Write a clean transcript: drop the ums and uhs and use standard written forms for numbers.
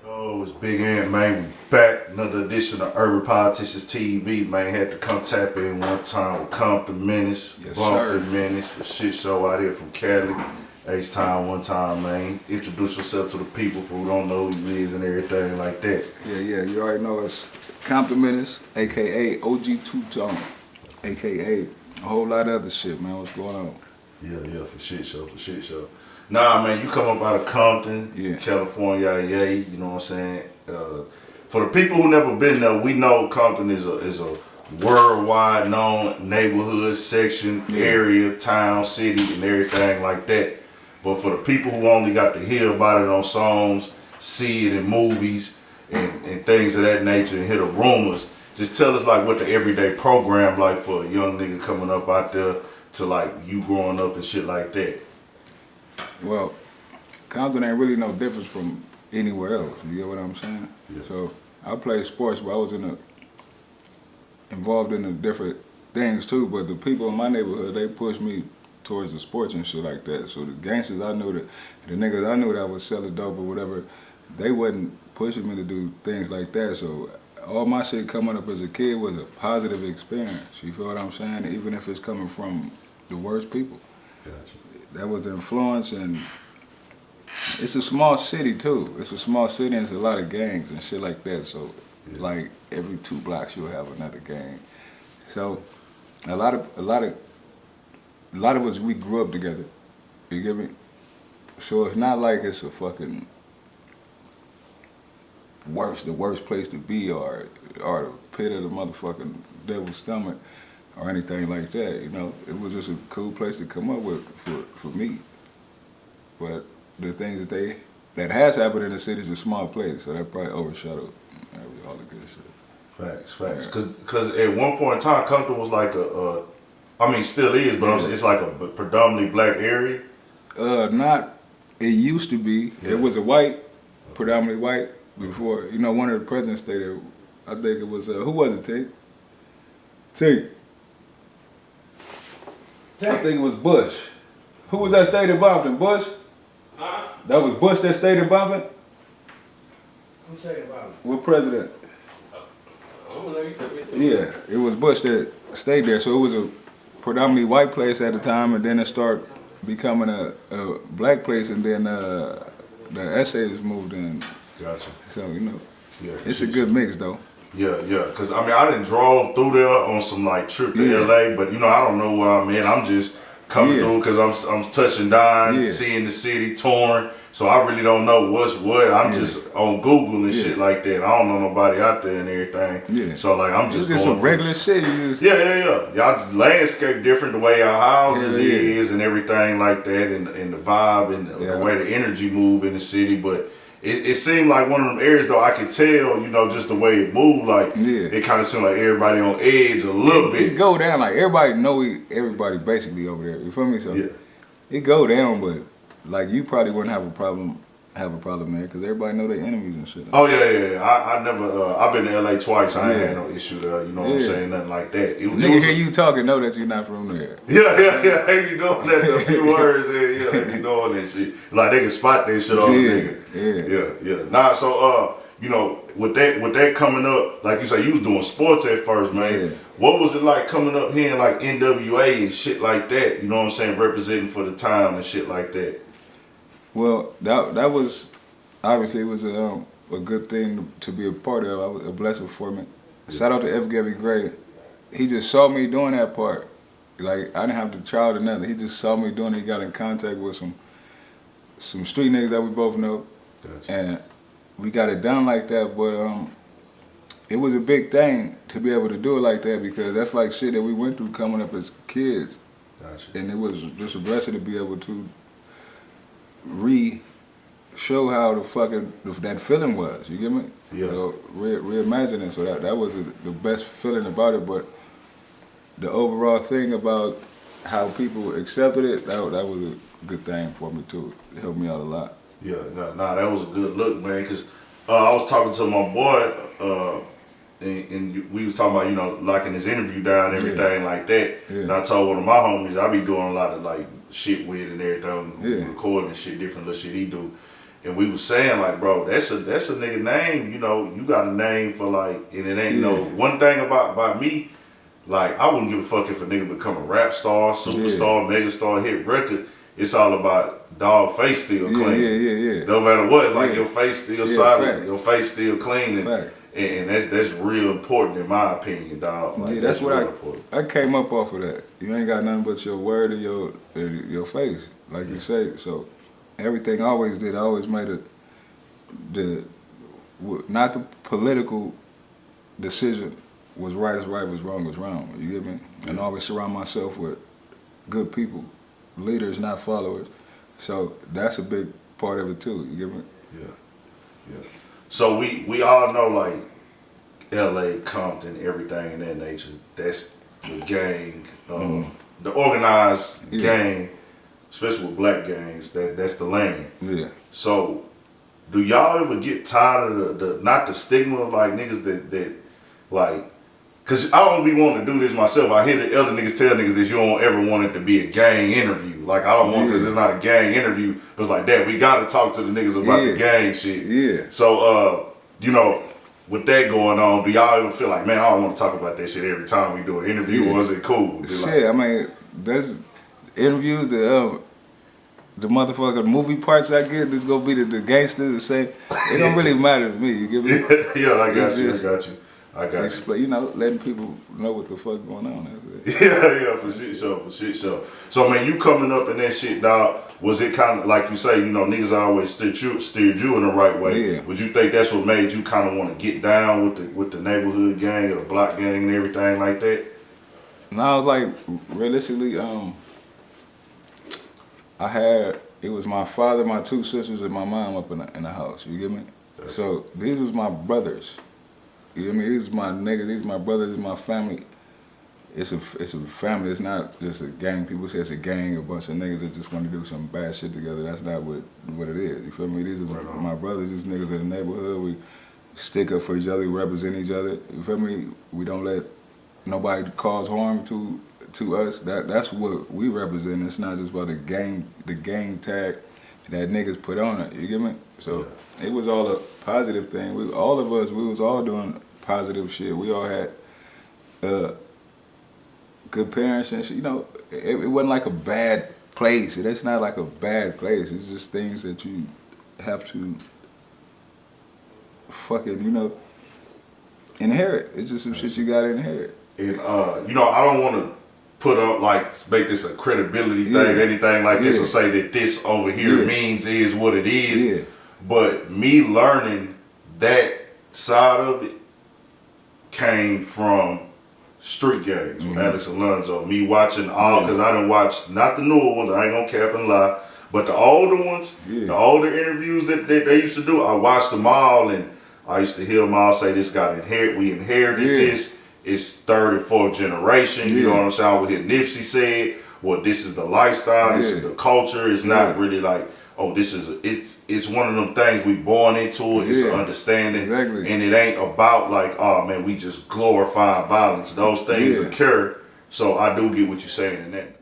Oh, it's Big Ant, man. We back. Another edition of Urban Politicians TV, man. Had to come tap in one time with Compton Menace, Yes, Compton Menace, a shit show out here from Cali. H-Town one time, man. Introduce yourself to the people who don't know who you is and everything like that. Yeah, you already know us. Compton Menace, a.k.a. OG Two-Tone, a.k.a. a whole lot of other shit, man. What's going on? Yeah, for shit show. Nah, man, you come up out of Compton, California, you know what I'm saying? For the people who never been there, we know Compton is a worldwide known neighborhood, section, area, town, city, and everything like that. But for the people who only got to hear about it on songs, see it in movies, and things of that nature, and hear the rumors, just tell us like what the everyday program like for a young nigga coming up out there to like you growing up and shit like that. Well, Compton ain't really no difference from anywhere else. You get what I'm saying? Yeah. So I played sports, but I was involved in the different things too. But the people in my neighborhood, they pushed me towards the sports and shit like that. So the gangsters I knew, the niggas I knew that was selling dope or whatever, they wasn't pushing me to do things like that. So all my shit coming up as a kid was a positive experience. You feel what I'm saying? Even if it's coming from the worst people. Gotcha. That was the influence, and it's a small city too. It's a small city and it's a lot of gangs and shit like that. So like every 2 blocks you'll have another gang. So a lot of us, we grew up together. You get me? So it's not like it's a fucking the worst place to be or the pit of the motherfucking devil's stomach or anything like that, you know. It was just a cool place to come up with for me. But the things that has happened in the city is a small place, so that probably overshadowed all the good shit. Facts. Cause at one point in time, Compton was like still is, but it's like a predominantly black area. It used to be. Yeah. It was predominantly white before. You know, one of the presidents stayed there. I think it was who was it? T. I think it was Bush. Who was that stayed in Compton? Bush? Huh? That was Bush that stayed in Compton? Who stayed in Compton? What president? I don't know, you took me to. Yeah, it was Bush that stayed there. So it was a predominantly white place at the time, and then it started becoming a black place, and then the essays moved in. Gotcha. So, you know, it's a good mix, though. Yeah, because I mean, I done drove through there on some like trip to LA, but you know, I don't know where I'm in. I'm just coming through because I'm touching down, seeing the city, touring. So I really don't know what's what. I'm just on Google and shit like that. I don't know nobody out there and everything. Yeah. So like I'm just going. It's a regular city. Y'all landscape different, the way our houses is and everything like that, and the vibe and the way the energy move in the city, but. It seemed like one of them areas, though, I could tell, you know, just the way it moved, like, it kind of seemed like everybody on edge a little bit. It go down, like, everybody know everybody basically over there, you feel me? So, it go down, but, like, you probably wouldn't have a problem there, because everybody know their enemies and shit. Oh, yeah. I never, I've been to LA twice, I ain't had no issue there, you know what I'm saying, nothing like that. Nigga hear you talking, know that you're not from there. Yeah, they be doing that, a few words, they be doing that shit. Like, they can spot that shit on the nigga. Yeah. Nah, so, you know, with that coming up, like you say, you was doing sports at first, man. Yeah. What was it like coming up here in, like, NWA and shit like that, you know what I'm saying, representing for the town and shit like that? Well, that was, obviously, it was a good thing to be a part of. I was a blessing for me. Shout out to F. Gabby Gray. He just saw me doing that part. Like, I didn't have to try or nothing. He just saw me doing it. He got in contact with some street niggas that we both know. Gotcha. And we got it done like that, but it was a big thing to be able to do it like that, because that's like shit that we went through coming up as kids. Gotcha. And it was just a blessing to be able to show how that feeling was, you get me? Yeah. So reimagine it, so that was the best feeling about it, but the overall thing about how people accepted it, that was a good thing for me too. It helped me out a lot. Yeah, nah, that was a good look, man, because I was talking to my boy, and we was talking about, you know, locking his interview down and everything like that. Yeah. And I told one of my homies, I be doing a lot of like shit with and everything, recording and shit, different little shit he do. And we was saying like, bro, that's a nigga name. You know, you got a name for like, and it ain't no one thing about me. Like, I wouldn't give a fuck if a nigga become a rap star, superstar, megastar, hit record. It's all about dog face still clean. Yeah. No matter what, it's like your face still solid, fact. your face still clean, and that's real important in my opinion, dog. Like, that's what I came up off of that. You ain't got nothing but your word and your face, like you say. So everything I always did, I always made not the political decision was right is right, was wrong is wrong. You get me? And I always surround myself with good people, leaders, not followers. So that's a big part of it too. You get me? Yeah. So we all know like L.A., Compton, everything in that nature. That's the gang, the organized gang, especially with black gangs. That's the lane. Yeah. So do y'all ever get tired of the not the stigma of like niggas that like? Cause I don't be wanting to do this myself. I hear the other niggas tell niggas that you don't ever want it to be a gang interview. Like I don't want, cause it's not a gang interview. But it's like that. We gotta talk to the niggas about the gang shit. Yeah. So you know, with that going on, do y'all ever feel like, man, I don't want to talk about that shit every time we do an interview, or is it cool? Shit, I mean, there's interviews that the motherfucking movie parts I get, this gonna be the gangsters the same. It don't really matter to me. You get me? Yeah, I got you. You know, letting people know what the fuck going on. Yeah, for shit show. So man, you coming up in that shit, dog. Was it kind of like you say, you know, niggas always steered you in the right way? Yeah. Would you think that's what made you kind of want to get down with the neighborhood gang or the block gang and everything like that? No, like realistically, it was my father, my two sisters, and my mom up in the house. You get me? So these was my brothers. You know what I mean? These are my niggas, these are my brothers, this is my family. It's a family, it's not just a gang. People say it's a gang, a bunch of niggas that just want to do some bad shit together. That's not what it is. You feel me? These are my brothers, these niggas in the neighborhood. We stick up for each other, we represent each other. You feel me? We don't let nobody cause harm to us. That's what we represent. It's not just about the gang tag that niggas put on it. You get me? So it was all a positive thing. We was all doing positive shit. We all had good parents and shit. You know, it wasn't like a bad place. It's not like a bad place. It's just things that you have to fucking, you know, inherit. It's just some shit you gotta inherit. And you know, I don't want to put up like make this a credibility thing, anything like this, or say that this over here means is what it is. Yeah. But me learning that side of it came from street gangs with Alex Alonzo. Me watching all, because I done watched not the newer ones, I ain't gonna cap and lie, but the older ones, the older interviews that they used to do, I watched them all, and I used to hear them all say this got we inherited this. It's third and fourth generation. You know what I'm saying? I would hear Nipsey say, well, this is the lifestyle, this is the culture. It's not really like, oh, this is it's one of them things we born into it. It's an understanding, and it ain't about like, oh man, we just glorify violence. Those things occur. So I do get what you're saying in that.